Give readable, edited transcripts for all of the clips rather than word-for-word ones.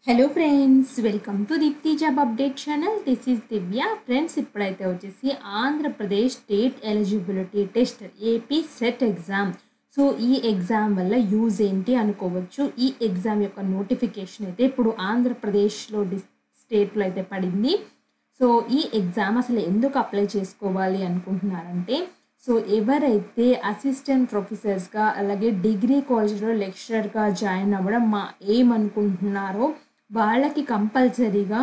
Hello friends, welcome to Deepti job update channel. This is Divya. Friends, ఇప్పుడైతే వచ్చేసి Andhra Pradesh state eligibility test AP SET exam. So ఈ exam వల్ల use ఏంటి అనుకోవచ్చు. ఈ ఎగ్జామ్ యొక్క నోటిఫికేషన్ అయితే ఇప్పుడు ఆంధ్రప్రదేశ్లో స్టేట్లో అయితే పడింది. సో ఈ ఎగ్జామ్ అసలు ఎందుకు అప్లై చేసుకోవాలి అనుకుంటున్నారంటే, సో ఎవరైతే అసిస్టెంట్ ప్రొఫెసర్స్గా అలాగే డిగ్రీ కాలేజ్లో లెక్చరర్గా జాయిన్ అవ్వడం మా ఎయిమ్ అనుకుంటున్నారో వాళ్ళకి కంపల్సరీగా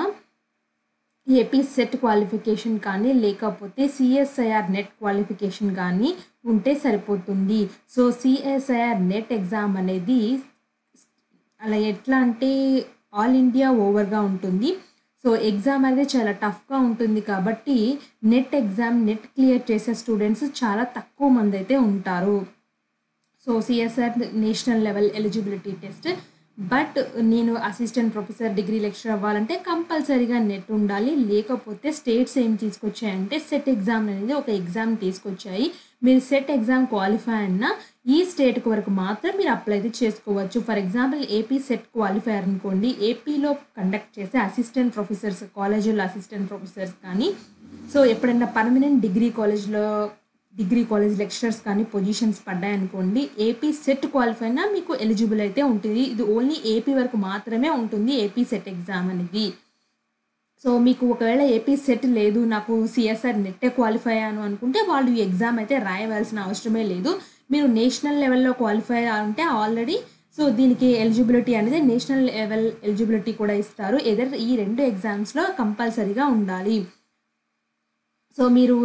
ఏపీ సెట్ క్వాలిఫికేషన్ కానీ లేకపోతే సిఎస్ఐఆర్ నెట్ క్వాలిఫికేషన్ కానీ ఉంటే సరిపోతుంది. సో సిఎస్ఐఆర్ నెట్ ఎగ్జామ్ అనేది అలా ఎట్లా అంటే ఆల్ ఇండియా ఓవర్గా ఉంటుంది. సో ఎగ్జామ్ అనేది చాలా టఫ్గా ఉంటుంది కాబట్టి నెట్ క్లియర్ చేసే స్టూడెంట్స్ చాలా తక్కువ మంది అయితే ఉంటారు. So CSR national level eligibility test. But నేను అసిస్టెంట్ ప్రొఫెసర్ డిగ్రీ లెక్చర్ అవ్వాలంటే కంపల్సరీగా నెట్ ఉండాలి. లేకపోతే స్టేట్స్ ఏం తీసుకొచ్చాయంటే సెట్ ఎగ్జామ్ అనేది ఒక ఎగ్జామ్ తీసుకొచ్చాయి. మీరు సెట్ ఎగ్జామ్ క్వాలిఫై అయినా ఈ స్టేట్ వరకు మాత్రం మీరు అప్లై అయితే చేసుకోవచ్చు. For example AP set qualify అనుకోండి, ఏపీలో కండక్ట్ చేసే అసిస్టెంట్ ప్రొఫెసర్స్ కాలేజీలో అసిస్టెంట్ ప్రొఫెసర్స్ కానీ, సో ఎప్పుడైనా పర్మనెంట్ డిగ్రీ కాలేజ్ లెక్చరర్స్ కానీ పొజిషన్స్ పడ్డాయనుకోండి, ఏపీ సెట్ క్వాలిఫై అయినా మీకు ఎలిజిబుల్ అయితే ఉంటుంది. ఇది ఓన్లీ ఏపీ వరకు మాత్రమే ఉంటుంది ఏపీ సెట్ ఎగ్జామ్ అనేది. సో మీకు ఒకవేళ ఏపీ సెట్ లేదు, నాకు సిఎస్ఆర్ నెట్టే క్వాలిఫై అయ్యాను అనుకుంటే వాళ్ళు ఈ ఎగ్జామ్ అయితే రాయవలసిన అవసరమే లేదు. మీరు నేషనల్ లెవెల్లో క్వాలిఫై అంటే ఆల్రెడీ సో దీనికి ఎలిజిబిలిటీ అనేది నేషనల్ లెవెల్ ఎలిజిబిలిటీ కూడా ఇస్తారు. ఈ రెండు ఎగ్జామ్స్లో కంపల్సరీగా ఉండాలి. సో మీరు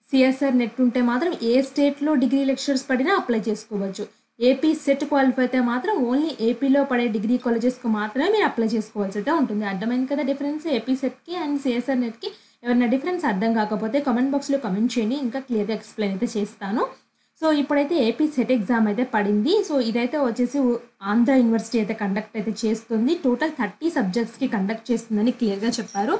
సిఎస్ఆర్ నెట్ ఉంటే మాత్రం ఏ స్టేట్లో డిగ్రీ లెక్చర్స్ పడినా అప్లై చేసుకోవచ్చు. ఏపీ సెట్ క్వాలిఫై అయితే మాత్రం ఓన్లీ ఏపీలో పడే డిగ్రీ కాలేజెస్కి మాత్రమే మీరు అప్లై చేసుకోవాల్సి అయితే ఉంటుంది. అర్థమైంది కదా డిఫరెన్స్ ఏపీ సెట్కి అండ్ సిఎస్ఆర్ నెట్కి? ఎవరైనా డిఫరెన్స్ అర్థం కాకపోతే కామెంట్ బాక్స్లో కామెంట్ చేయండి, ఇంకా క్లియర్గా ఎక్స్ప్లెయిన్ అయితే చేస్తాను. సో ఇప్పుడైతే ఏపీ సెట్ ఎగ్జామ్ అయితే పడింది. సో ఇదైతే వచ్చేసి ఆంధ్ర యూనివర్సిటీ అయితే కండక్ట్ అయితే చేస్తుంది. టోటల్ 30 సబ్జెక్ట్స్కి కండక్ట్ చేస్తుందని క్లియర్గా చెప్పారు.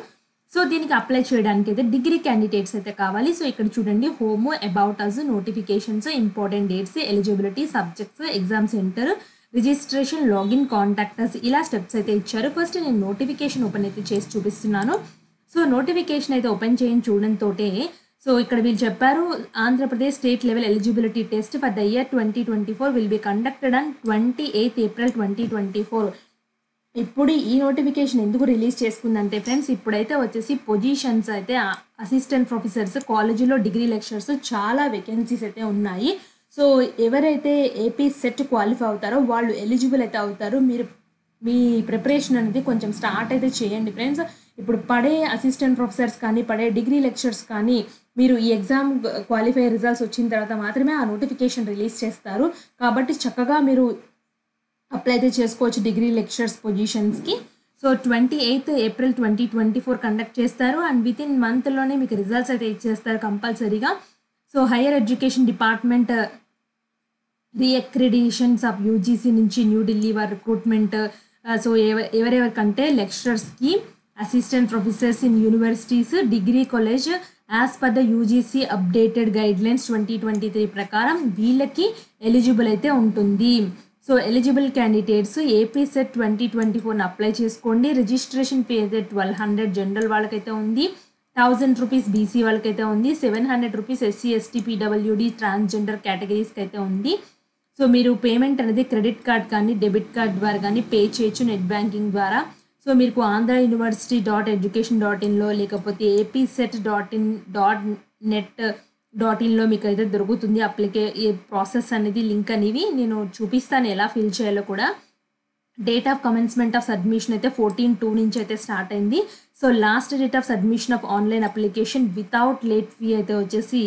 సో దీనికి అప్లై చేయడానికి అయితే డిగ్రీ క్యాండిడేట్స్ అయితే కావాలి. సో ఇక్కడ చూడండి, home, about us, notifications, important dates, eligibility, subjects, exam centre, registration, login, contactors, ఇలా స్టెప్స్ అయితే ఇచ్చారు. ఫస్ట్ నేను నోటిఫికేషన్ ఓపెన్ అయితే చేసి చూపిస్తున్నాను. సో నోటిఫికేషన్ అయితే ఓపెన్ చేయని చూడంతో సో ఇక్కడ వీళ్ళు చెప్పారు, Andhra Pradesh state level eligibility test for the year 2024 will be conducted on 28 April 2024. ఇప్పుడు ఈ నోటిఫికేషన్ ఎందుకు రిలీజ్ చేసుకుందంటే ఫ్రెండ్స్, ఇప్పుడైతే వచ్చేసి పొజిషన్స్ అయితే అసిస్టెంట్ ప్రొఫెసర్స్ కాలేజీలో డిగ్రీ లెక్చరర్స్ చాలా వేకెన్సీస్ అయితే ఉన్నాయి. సో ఎవరైతే ఏపీ సెట్ క్వాలిఫై అవుతారో వాళ్ళు ఎలిజిబుల్ అయితే అవుతారు. మీరు మీ ప్రిపరేషన్ అనేది కొంచెం స్టార్ట్ అయితే చేయండి ఫ్రెండ్స్. ఇప్పుడు పడే అసిస్టెంట్ ప్రొఫెసర్స్ కానీ పడే డిగ్రీ లెక్చరర్స్ కానీ మీరు ఈ ఎగ్జామ్ క్వాలిఫై రిజల్ట్స్ వచ్చిన తర్వాత మాత్రమే ఆ నోటిఫికేషన్ రిలీజ్ చేస్తారు. కాబట్టి చక్కగా మీరు అప్లై అయితే చేసుకోవచ్చు డిగ్రీ లెక్చరర్స్ పొజిషన్స్కి. సో 28 ఏప్రిల్ 2024 కండక్ట్ చేస్తారు అండ్ విత్ ఇన్ మంత్లోనే మీకు రిజల్ట్స్ అయితే ఇచ్చేస్తారు కంపల్సరీగా. So higher education department reaccreditations of UGC నుంచి న్యూఢిల్లీ వారి రిక్రూట్మెంట్. సో ఎవరెవరికంటే లెక్చరర్స్కి, assistant professors in universities, degree college as per the UGC updated guidelines 2023 ప్రకారం వీళ్ళకి ఎలిజిబుల్ అయితే ఉంటుంది. So eligible candidates AP SET 2024 apply చేసుకోండి. రిజిస్ట్రేషన్ ఫీ అయితే 1200 జనరల్ వాళ్ళకైతే ఉంది, 1000 రూపీస్ బీసీ వాళ్ళకైతే ఉంది, 700 rupees SC ST PWD transgender కేటగిరీస్కి అయితే ఉంది. సో మీరు పేమెంట్ అనేది క్రెడిట్ కార్డ్ కానీ డెబిట్ కార్డ్ ద్వారా కానీ పే చేయొచ్చు నెట్ బ్యాంకింగ్ ద్వారా. సో మీకు ANHRA.education.in లేకపోతే apset.in.net.in మీకు అయితే దొరుకుతుంది ఈ ప్రాసెస్ అనేది, లింక్ అనేవి నేను చూపిస్తాను ఎలా ఫిల్ చేయాలో కూడా. Date of commencement of submission అయితే 14/2 నుంచి అయితే స్టార్ట్ అయింది. So last date of submission of online application without late fee అయితే వచ్చేసి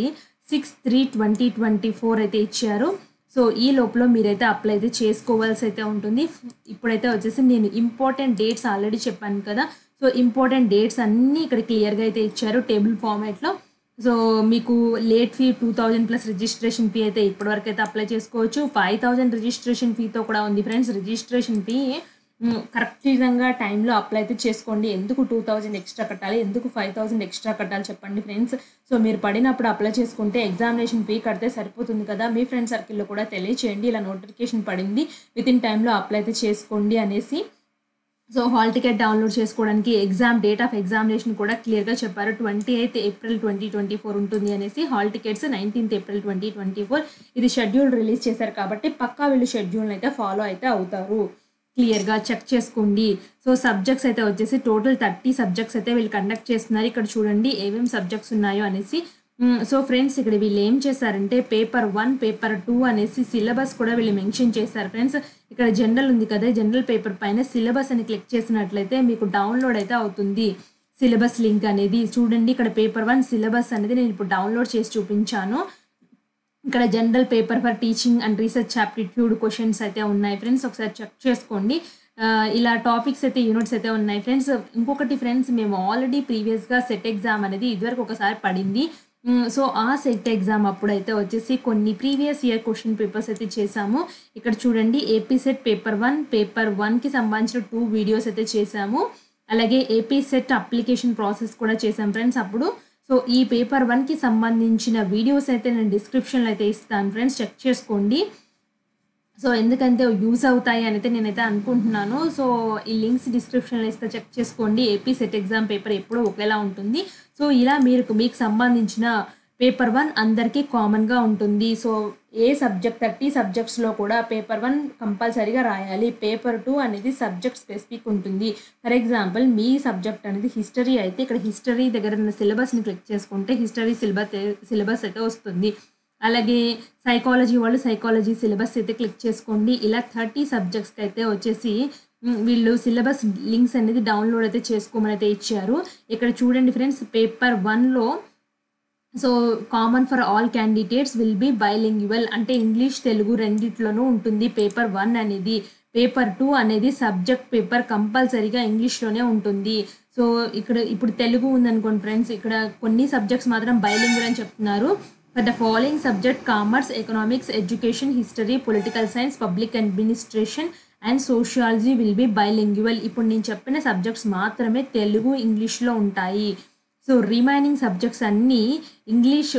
6/3/2024 అయితే ఇచ్చారు. సో ఈ లోపల మీరైతే అప్లై అయితే చేసుకోవాల్సి అయితే ఉంటుంది. ఇప్పుడైతే వచ్చేసి నేను ఇంపార్టెంట్ డేట్స్ ఆల్రెడీ చెప్పాను కదా, సో ఇంపార్టెంట్ డేట్స్ అన్నీ ఇక్కడ క్లియర్గా అయితే ఇచ్చారు టేబుల్ ఫార్మాట్లో. సో మీకు late fee 2000 plus registration fee అయితే ఇప్పటివరకు అయితే అప్లై చేసుకోవచ్చు. 5000 రిజిస్ట్రేషన్ ఫీతో కూడా ఉంది ఫ్రెండ్స్. రిజిస్ట్రేషన్ ఫీ కరెక్ట్గా టైంలో అప్లై అయితే చేసుకోండి. ఎందుకు 2000 ఎక్స్ట్రా కట్టాలి, ఎందుకు 5000 ఎక్స్ట్రా కట్టాలి చెప్పండి ఫ్రెండ్స్. సో మీరు పడినప్పుడు అప్లై చేసుకుంటే ఎగ్జామినేషన్ ఫీ కడితే సరిపోతుంది కదా. మీ ఫ్రెండ్ సర్కిల్లో కూడా తెలియచేయండి ఇలా నోటిఫికేషన్ పడింది, విత్ ఇన్ టైంలో అప్లై అయితే చేసుకోండి అనేసి. సో హాల్ టికెట్ డౌన్లోడ్ చేసుకోవడానికి ఎగ్జామ్ డేట్ ఆఫ్ ఎగ్జామినేషన్ కూడా క్లియర్గా చెప్పారు. 28th April 2024 ఉంటుంది అనేసి. Hall tickets 19th April 2024. ఇది షెడ్యూల్ రిలీజ్ చేశారు కాబట్టి పక్కా వీళ్ళు షెడ్యూల్ అయితే ఫాలో అయితే అవుతారు. క్లియర్గా చెక్ చేసుకోండి. సో సబ్జెక్ట్స్ అయితే వచ్చేసి టోటల్ 30 సబ్జెక్ట్స్ అయితే వీళ్ళు కండక్ట్ చేస్తున్నారు. ఇక్కడ చూడండి ఏమేమి సబ్జెక్ట్స్ ఉన్నాయో అనేసి. సో ఫ్రెండ్స్ ఇక్కడ వీళ్ళు ఏం చేశారంటే పేపర్ 1 పేపర్ 2 అనేసి సిలబస్ కూడా వీళ్ళు మెన్షన్ చేశారు ఫ్రెండ్స్. ఇక్కడ జనరల్ ఉంది కదా, జనరల్ పేపర్ పైన సిలబస్ అని క్లిక్ చేసినట్లయితే మీకు డౌన్లోడ్ అయితే అవుతుంది సిలబస్ లింక్ అనేది. చూడండి ఇక్కడ పేపర్ 1 సిలబస్ అనేది నేను ఇప్పుడు డౌన్లోడ్ చేసి చూపించాను. ఇక్కడ general paper for teaching and research aptitude questions అయితే ఉన్నాయి ఫ్రెండ్స్, ఒకసారి చెక్ చేసుకోండి. ఇలా టాపిక్స్ అయితే యూనిట్స్ అయితే ఉన్నాయి ఫ్రెండ్స్. ఇంకొకటి ఫ్రెండ్స్, మేము ఆల్రెడీ ప్రీవియస్గా సెట్ ఎగ్జామ్ అనేది ఇదివరకు ఒకసారి పడింది. సో ఆ సెట్ ఎగ్జామ్ అప్పుడైతే వచ్చేసి కొన్ని ప్రీవియస్ ఇయర్ క్వశ్చన్ పేపర్స్ అయితే చేసాము. ఇక్కడ చూడండి ఏపీ సెట్ పేపర్ 1కి సంబంధించిన 2 వీడియోస్ అయితే చేసాము. అలాగే ఏపీ సెట్ అప్లికేషన్ ప్రాసెస్ కూడా చేసాం ఫ్రెండ్స్ అప్పుడు. సో ఈ పేపర్ 1కి సంబంధించిన వీడియోస్ అయితే నేను డిస్క్రిప్షన్లో అయితే ఇస్తాను ఫ్రెండ్స్, చెక్ చేసుకోండి. సో ఎందుకంటే యూజ్ అవుతాయి అని అయితే నేనైతే అనుకుంటున్నాను. సో ఈ లింక్స్ డిస్క్రిప్షన్లో ఇస్తే చెక్ చేసుకోండి. ఏపీ సెట్ ఎగ్జామ్ పేపర్ ఎప్పుడూ ఒకేలా ఉంటుంది. సో ఇలా మీకు సంబంధించిన పేపర్ 1 అందరికీ కామన్గా ఉంటుంది. సో ఏ సబ్జెక్ట్ 30 సబ్జెక్ట్స్లో కూడా పేపర్ 1 కంపల్సరీగా రాయాలి. పేపర్ 2 అనేది సబ్జెక్ట్ స్పెసిఫిక్ ఉంటుంది. ఫర్ ఎగ్జాంపుల్ మీ సబ్జెక్ట్ అనేది హిస్టరీ అయితే ఇక్కడ హిస్టరీ దగ్గర ఉన్న సిలబస్ని క్లిక్ చేసుకుంటే హిస్టరీ సిలబస్ అయితే వస్తుంది. అలాగే సైకాలజీ వాళ్ళు సైకాలజీ సిలబస్ అయితే క్లిక్ చేసుకోండి. ఇలా 30 సబ్జెక్ట్స్కి అయితే వచ్చేసి వీళ్ళు సిలబస్ లింక్స్ అనేది డౌన్లోడ్ అయితే చేసుకోమని అయితే ఇచ్చారు. ఇక్కడ చూడండి ఫ్రెండ్స్, పేపర్ 1లో so common for all candidates will be bilingual అంటే ఇంగ్లీష్ తెలుగు రెండిట్లోనూ ఉంటుంది పేపర్ 1 అనేది. పేపర్ 2 అనేది సబ్జెక్ట్ పేపర్ కంపల్సరీగా ఇంగ్లీష్లోనే ఉంటుంది. సో ఇక్కడ ఇప్పుడు తెలుగు ఉందనుకోండి ఫ్రెండ్స్, ఇక్కడ కొన్ని సబ్జెక్ట్స్ మాత్రం బైలింగ్యువల్ అని చెప్తున్నారు. For the following subject commerce, economics, education, history, political science, public administration and sociology will be bilingual. ఇప్పుడు నేను చెప్పిన సబ్జెక్ట్స్ మాత్రమే తెలుగు ఇంగ్లీష్లో ఉంటాయి. సో రిమైనింగ్ సబ్జెక్ట్స్ అన్నీ ఇంగ్లీష్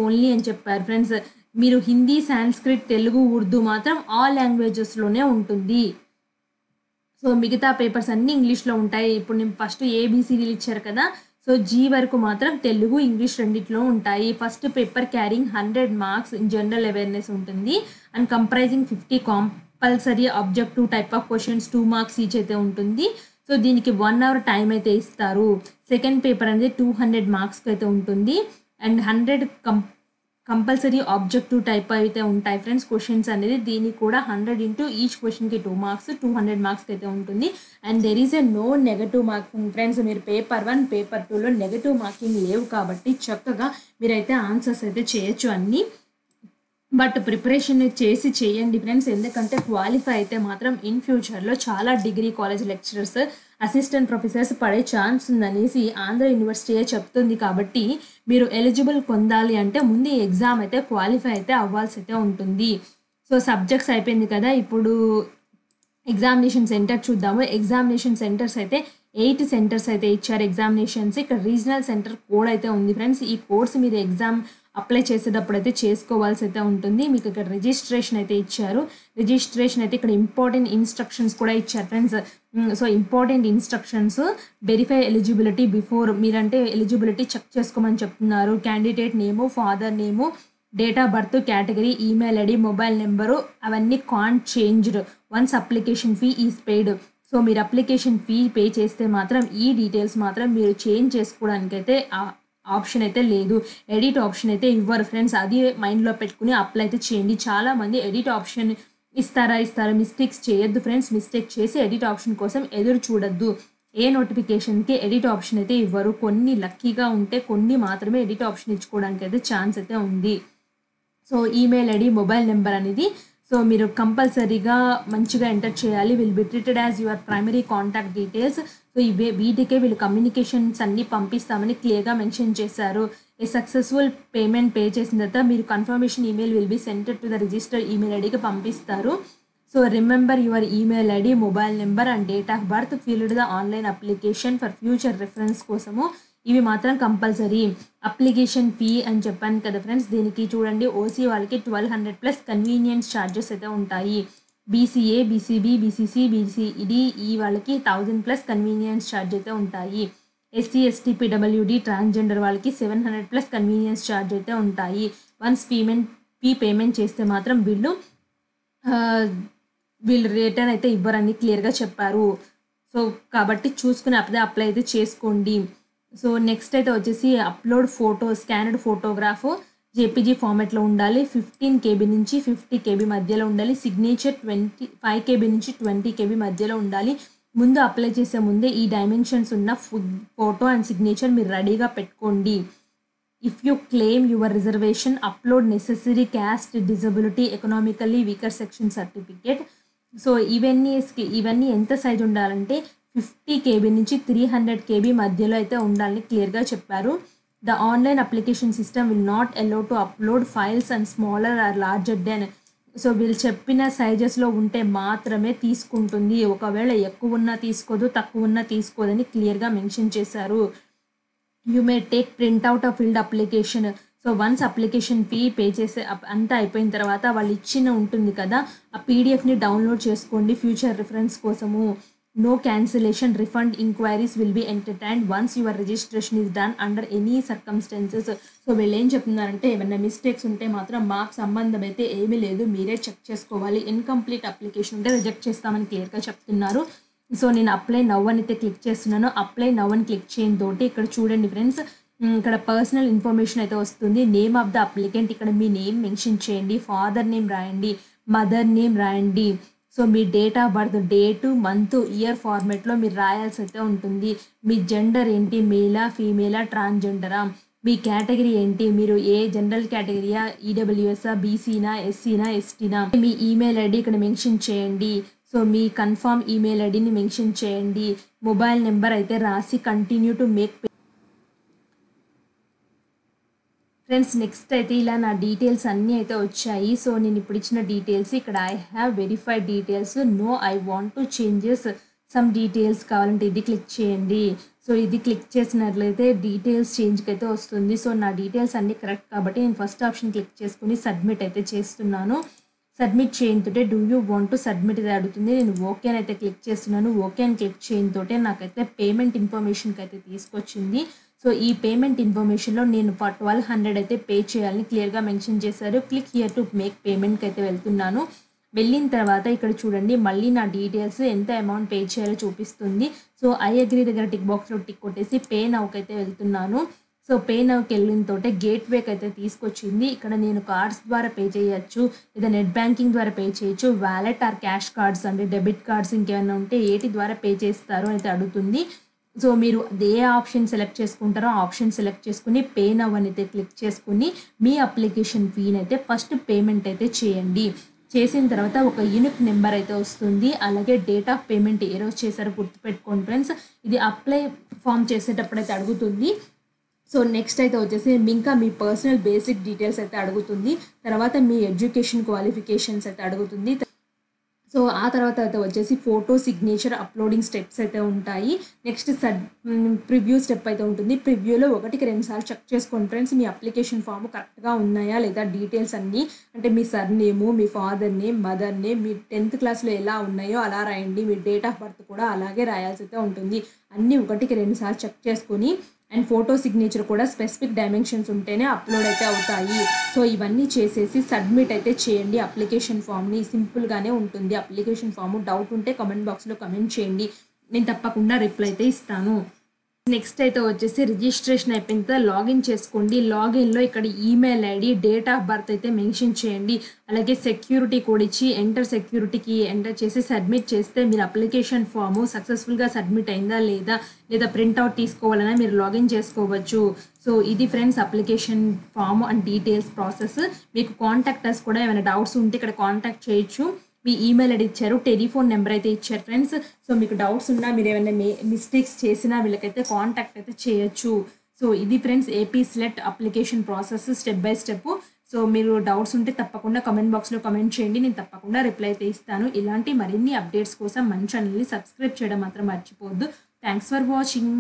ఓన్లీ అని చెప్పారు ఫ్రెండ్స్. మీరు హిందీ, సాంస్క్రిట్, తెలుగు, ఉర్దూ మాత్రం ఆల్ లాంగ్వేజెస్లోనే ఉంటుంది. సో మిగతా పేపర్స్ అన్నీ ఇంగ్లీష్లో ఉంటాయి. ఇప్పుడు నేను ఫస్ట్ ఏబిసిడీలు ఇచ్చారు కదా, సో జీ వరకు మాత్రం తెలుగు ఇంగ్లీష్ రెండిట్లో ఉంటాయి. First paper carrying 100 marks in general awareness ఉంటుంది and comprising 50 compulsory objective type of questions 2 marks each అయితే ఉంటుంది. సో దీనికి 1 hour టైం అయితే ఇస్తారు. సెకండ్ పేపర్ అనేది 200 మార్క్స్కి అయితే ఉంటుంది అండ్ 100 కంపల్సరీ ఆబ్జెక్టివ్ టైప్ అయితే ఉంటాయి ఫ్రెండ్స్ క్వశ్చన్స్ అనేది. దీనికి కూడా 100 ఇంటూ ఈచ్ క్వశ్చన్కి 2 మార్క్స్ 200 మార్క్స్కి అయితే ఉంటుంది. And there is a no negative marking friends. మీరు పేపర్ 1 పేపర్ 2లో నెగటివ్ మార్కింగ్ లేవు కాబట్టి చక్కగా మీరైతే ఆన్సర్స్ అయితే చేయొచ్చు అన్నీ. బట్ ప్రిపరేషన్ చేయండి ఫ్రెండ్స్, ఎందుకంటే క్వాలిఫై అయితే మాత్రం ఇన్ ఫ్యూచర్లో చాలా degree college lecturers, assistant professors పడే ఛాన్స్ ఉందనేసి ఆంధ్ర యూనివర్సిటీ చెప్తుంది. కాబట్టి మీరు ఎలిజిబుల్ పొందాలి అంటే ముందు ఈ ఎగ్జామ్ అయితే క్వాలిఫై అయితే అవ్వాల్సి అయితే ఉంటుంది. సో సబ్జెక్ట్స్ అయిపోయింది కదా, ఇప్పుడు ఎగ్జామినేషన్ సెంటర్ చూద్దాము. ఎగ్జామినేషన్ సెంటర్స్ అయితే 8 సెంటర్స్ అయితే ఇచ్చారు ఎగ్జామినేషన్స్. ఇక్కడ రీజనల్ సెంటర్ కోడ్ అయితే ఉంది ఫ్రెండ్స్. ఈ కోడ్స్ మీరు ఎగ్జామ్ అప్లై చేసేటప్పుడు అయితే చేసుకోవాల్సి అయితే ఉంటుంది. మీకు ఇక్కడ రిజిస్ట్రేషన్ అయితే ఇచ్చారు. రిజిస్ట్రేషన్ అయితే ఇక్కడ ఇంపార్టెంట్ ఇన్స్ట్రక్షన్స్ కూడా ఇచ్చారు friends. So important instructions, verify eligibility before, మీరంటే ఎలిజిబిలిటీ చెక్ చేసుకోమని చెప్తున్నారు. Candidate name, father name, date of birth, category, email ID, mobile number అవన్నీ can't changed once application fee is paid. So మీరు application fee pay చేస్తే మాత్రం ఈ details మాత్రం మీరు చేంజ్ చేసుకోవడానికైతే ఆప్షన్ అయితే లేదు. ఎడిట్ ఆప్షన్ అయితే ఇవ్వరు ఫ్రెండ్స్, అది మైండ్లో పెట్టుకుని అప్లై అయితే చేయండి. చాలామంది ఎడిట్ ఆప్షన్ ఇస్తారా మిస్టేక్స్ చేయొద్దు ఫ్రెండ్స్. మిస్టేక్ చేసి ఎడిట్ ఆప్షన్ కోసం ఎదురు చూడొద్దు. ఏ నోటిఫికేషన్కి ఎడిట్ ఆప్షన్ అయితే ఇవ్వరు. కొన్ని లక్కీగా ఉంటే కొన్ని మాత్రమే ఎడిట్ ఆప్షన్ ఇచ్చుకోవడానికి అయితే ఛాన్స్ అయితే ఉంది. So email ID, mobile number అనేది సో మీరు కంపల్సరీగా మంచిగా ఎంటర్ చేయాలి. Will be treated as your primary contact details. So వీటికే వీళ్ళు కమ్యూనికేషన్స్ అన్నీ పంపిస్తామని క్లియర్గా మెన్షన్ చేశారు. ఏ సక్సెస్ఫుల్ పేమెంట్ పే చేసిన తర్వాత మీరు confirmation email will be scented to the registered email ఐడికి పంపిస్తారు. So remember your email ID, mobile number and date of birth field the online application for future reference కోసము ఇవి మాత్రం compulsory. Application fee అని చెప్పాను కదా ఫ్రెండ్స్, దీనికి చూడండి ఓసీ వాళ్ళకి 1200 ప్లస్ కన్వీనియన్స్ ఛార్జెస్ అయితే ఉంటాయి. బీసీఏ, బీసీబీ, బీసీసీ, బీసీడీ ఈ వాళ్ళకి 1000+ కన్వీనియన్స్ ఛార్జ్ అయితే ఉంటాయి. ఎస్సీ, ఎస్టీ, పీడబ్ల్యూడీ, ట్రాన్స్జెండర్ వాళ్ళకి 700+ కన్వీనియన్స్ ఛార్జ్ అయితే ఉంటాయి. వన్స్ పేమెంట్ చేస్తే మాత్రం వీళ్ళు రిటర్న్ అయితే ఇవ్వరని క్లియర్గా చెప్పారు. సో కాబట్టి చూసుకుని అప్లై అయితే చేసుకోండి. సో నెక్స్ట్ అయితే వచ్చేసి అప్లోడ్ ఫోటో, స్కానర్డ్ ఫోటోగ్రాఫ్ జేపీజీ ఫార్మాట్లో ఉండాలి. 15 KB నుంచి 50 KB మధ్యలో ఉండాలి. సిగ్నేచర్ 5 KB నుంచి 20 KB మధ్యలో ఉండాలి. ముందు అప్లై చేసే ముందే ఈ డైమెన్షన్స్ ఉన్న ఫోటో అండ్ సిగ్నేచర్ మీరు రెడీగా పెట్టుకోండి. If you claim your reservation, upload necessary caste, disability, economically weaker section certificate. So ఇవన్నీ ఎంత సైజ్ ఉండాలంటే 50 KB నుంచి 300 KB మధ్యలో అయితే ఉండాలని క్లియర్గా చెప్పారు. The online application system will not allow to upload files and smaller or larger than. So వీళ్ళు చెప్పిన సైజెస్లో ఉంటే మాత్రమే తీసుకుంటుంది. ఒకవేళ ఎక్కువ ఉన్నా తీసుకోదు, తక్కువ ఉన్నా తీసుకోదని క్లియర్గా మెన్షన్ చేశారు. You may take printout of filled application. So once application fee pay చేసే అంతా అయిపోయిన తర్వాత వాళ్ళు ఇచ్చిన ఉంటుంది కదా, ఆ పీడిఎఫ్ని డౌన్లోడ్ చేసుకోండి ఫ్యూచర్ రిఫరెన్స్ కోసము. No cancellation, refund enquiries will be entertained once your registration is done under any circumstances. So వీళ్ళు ఏం చెప్తున్నారంటే ఏమైనా మిస్టేక్స్ ఉంటే మాత్రం మాకు సంబంధం అయితే ఏమీ లేదు, మీరే చెక్ చేసుకోవాలి. ఇన్కంప్లీట్ అప్లికేషన్ ఉంటే రిజెక్ట్ చేస్తామని క్లియర్గా చెప్తున్నారు. సో నేను అప్లై నవ్ అని అయితే క్లిక్ చేస్తున్నాను. అప్లై నవ్ అని క్లిక్ చేయడం తోటి ఇక్కడ చూడండి ఫ్రెండ్స్, ఇక్కడ పర్సనల్ ఇన్ఫర్మేషన్ అయితే వస్తుంది. నేమ్ ఆఫ్ ద అప్లికెంట్, ఇక్కడ మీ నేమ్ మెన్షన్ చేయండి, ఫాదర్ నేమ్ రాయండి, మదర్ నేమ్ రాయండి. సో మీ date of birth, date, month, year ఫార్మేట్లో మీరు రాయాల్సి అయితే ఉంటుంది. మీ జెండర్ ఏంటి, మేలా, ఫీమేలా, ట్రాన్స్జెండరా, మీ కేటగిరీ ఏంటి, మీరు ఏ జనరల్ కేటగిరీయా, ఈడబ్ల్యూఎస్ఆ, బీసీనా, ఎస్సీనా, ఎస్టీనా, మీ ఈమెయిల్ ఐడి ఇక్కడ మెన్షన్ చేయండి. సో మీ కన్ఫర్మ్ ఈమెయిల్ ఐడిని మెన్షన్ చేయండి. మొబైల్ నెంబర్ అయితే రాసి continue to make. Friends next అయితే ఇలా నా డీటెయిల్స్ అన్నీ అయితే వచ్చాయి. సో నేను ఇప్పుడు ఇచ్చిన డీటెయిల్స్ ఇక్కడ I have verified details, no I want to changes some details కావాలంటే ఇది క్లిక్ చేయండి. సో ఇది క్లిక్ చేసినట్లయితే డీటెయిల్స్ చేంజ్కి అయితే వస్తుంది. సో నా డీటెయిల్స్ అన్నీ కరెక్ట్ కాబట్టి నేను ఫస్ట్ ఆప్షన్ క్లిక్ చేసుకుని సబ్మిట్ అయితే చేస్తున్నాను. సబ్మిట్ చేయడంతో do you want to submit ఇది అడుగుతుంది. నేను ఓకే అని అయితే క్లిక్ చేస్తున్నాను. ఓకే అని క్లిక్ చేయడంతో నాకైతే పేమెంట్ ఇన్ఫర్మేషన్కి అయితే తీసుకొచ్చింది. సో ఈ పేమెంట్ ఇన్ఫర్మేషన్లో నేను 1200 అయితే పే చేయాలని క్లియర్గా మెన్షన్ చేశారు. క్లిక్ హియర్ టు మేక్ పేమెంట్కి అయితే వెళ్తున్నాను. వెళ్ళిన తర్వాత ఇక్కడ చూడండి మళ్ళీ నా డీటెయిల్స్ ఎంత అమౌంట్ పే చేయాలో చూపిస్తుంది. సో ఐ అగ్రీ దగ్గర టిక్ బాక్స్లో టిక్ కొట్టేసి పే నౌకి అయితే వెళ్తున్నాను. సో పే నౌకి వెళ్ళిన తోటే గేట్వేకి అయితే తీసుకొచ్చింది. ఇక్కడ నేను కార్డ్స్ ద్వారా పే చేయొచ్చు, లేదా నెట్ బ్యాంకింగ్ ద్వారా పే చేయొచ్చు, వ్యాలెట్ ఆర్ క్యాష్ కార్డ్స్ అంటే డెబిట్ కార్డ్స్ ఇంకేమైనా ఉంటే ఏటి ద్వారా పే చేస్తారో అయితే అడుగుతుంది. సో మీరు ఏ ఆప్షన్ సెలెక్ట్ చేసుకుంటారో ఆ ఆప్షన్ సెలెక్ట్ చేసుకుని పే నవ్ అని అయితే క్లిక్ చేసుకుని మీ అప్లికేషన్ ఫీని అయితే ఫస్ట్ పేమెంట్ అయితే చేయండి. చేసిన తర్వాత ఒక యూనిక్ నెంబర్ అయితే వస్తుంది. అలాగే డేట్ ఆఫ్ పేమెంట్ ఏ రోజు చేశారో గుర్తుపెట్టుకోండి ఫ్రెండ్స్. ఇది అప్లై ఫామ్ చేసేటప్పుడు అయితే అడుగుతుంది. సో నెక్స్ట్ అయితే వచ్చేసి ఇంకా మీ పర్సనల్ బేసిక్ డీటెయిల్స్ అయితే అడుగుతుంది. తర్వాత మీ ఎడ్యుకేషన్ క్వాలిఫికేషన్స్ అయితే అడుగుతుంది. సో ఆ తర్వాత అయితే వచ్చేసి ఫోటో, సిగ్నేచర్, అప్లోడింగ్ స్టెప్స్ అయితే ఉంటాయి. నెక్స్ట్ ప్రివ్యూ స్టెప్ అయితే ఉంటుంది. ప్రివ్యూలో 1కి 2 సార్లు చెక్ చేసుకోండి ఫ్రెండ్స్, మీ అప్లికేషన్ ఫామ్ కరెక్ట్గా ఉన్నాయా లేదా డీటెయిల్స్ అన్నీ. అంటే మీ సర్ నేము, మీ ఫాదర్ నేమ్, మదర్ నేమ్, మీ 10th క్లాస్లో ఎలా ఉన్నాయో అలా రాయండి. మీ డేట్ ఆఫ్ బర్త్ కూడా అలాగే రాయాల్సి అయితే ఉంటుంది. అన్నీ 1కి 2 సార్లు చెక్ చేసుకొని అండ్ ఫోటో, సిగ్నేచర్ కూడా స్పెసిఫిక్ డైమెన్షన్స్ ఉంటేనే అప్లోడ్ అయితే అవుతాయి. సో ఇవన్నీ చేసేసి సబ్మిట్ అయితే చేయండి అప్లికేషన్ ఫామ్ని. సింపుల్గానే ఉంటుంది అప్లికేషన్ ఫామ్. డౌట్ ఉంటే కామెంట్ బాక్స్లో కమెంట్ చేయండి, నేను తప్పకుండా రిప్లై అయితే ఇస్తాను. నెక్స్ట్ అయితే వచ్చేసి రిజిస్ట్రేషన్ అయిపోయిన తర్వాత లాగిన్ చేసుకోండి. లాగిన్లో ఇక్కడ email ID, date of birth అయితే మెన్షన్ చేయండి. అలాగే సెక్యూరిటీ కోడ్ ఇచ్చి ఎంటర్ సెక్యూరిటీకి ఎంటర్ చేసి సబ్మిట్ చేస్తే మీరు అప్లికేషన్ ఫాము సక్సెస్ఫుల్గా సబ్మిట్ అయిందా లేదా ప్రింట్అవుట్ తీసుకోవాలన్నా మీరు లాగిన్ చేసుకోవచ్చు. సో ఇది friends application form and details process. మీకు కాంటాక్టర్స్ కూడా ఏమైనా డౌట్స్ ఉంటే ఇక్కడ కాంటాక్ట్ చేయొచ్చు. మీ ఈమెయిల్ ఐడి ఇచ్చారు, టెలిఫోన్ నెంబర్ అయితే ఇచ్చారు ఫ్రెండ్స్. సో మీకు డౌట్స్ ఉన్నా, మీరు ఏమైనా మిస్టేక్స్ చేసినా వీళ్ళకైతే కాంటాక్ట్ అయితే చేయొచ్చు. సో ఇది friends AP select application process step by step. So మీరు డౌట్స్ ఉంటే తప్పకుండా కామెంట్ బాక్స్లో కామెంట్ చేయండి, నేను తప్పకుండా రిప్లై అయితే ఇస్తాను. ఇలాంటి మరిన్ని అప్డేట్స్ కోసం మన ఛానల్ని సబ్స్క్రైబ్ చేయడం మాత్రం మర్చిపోవద్దు. Thanks for watching.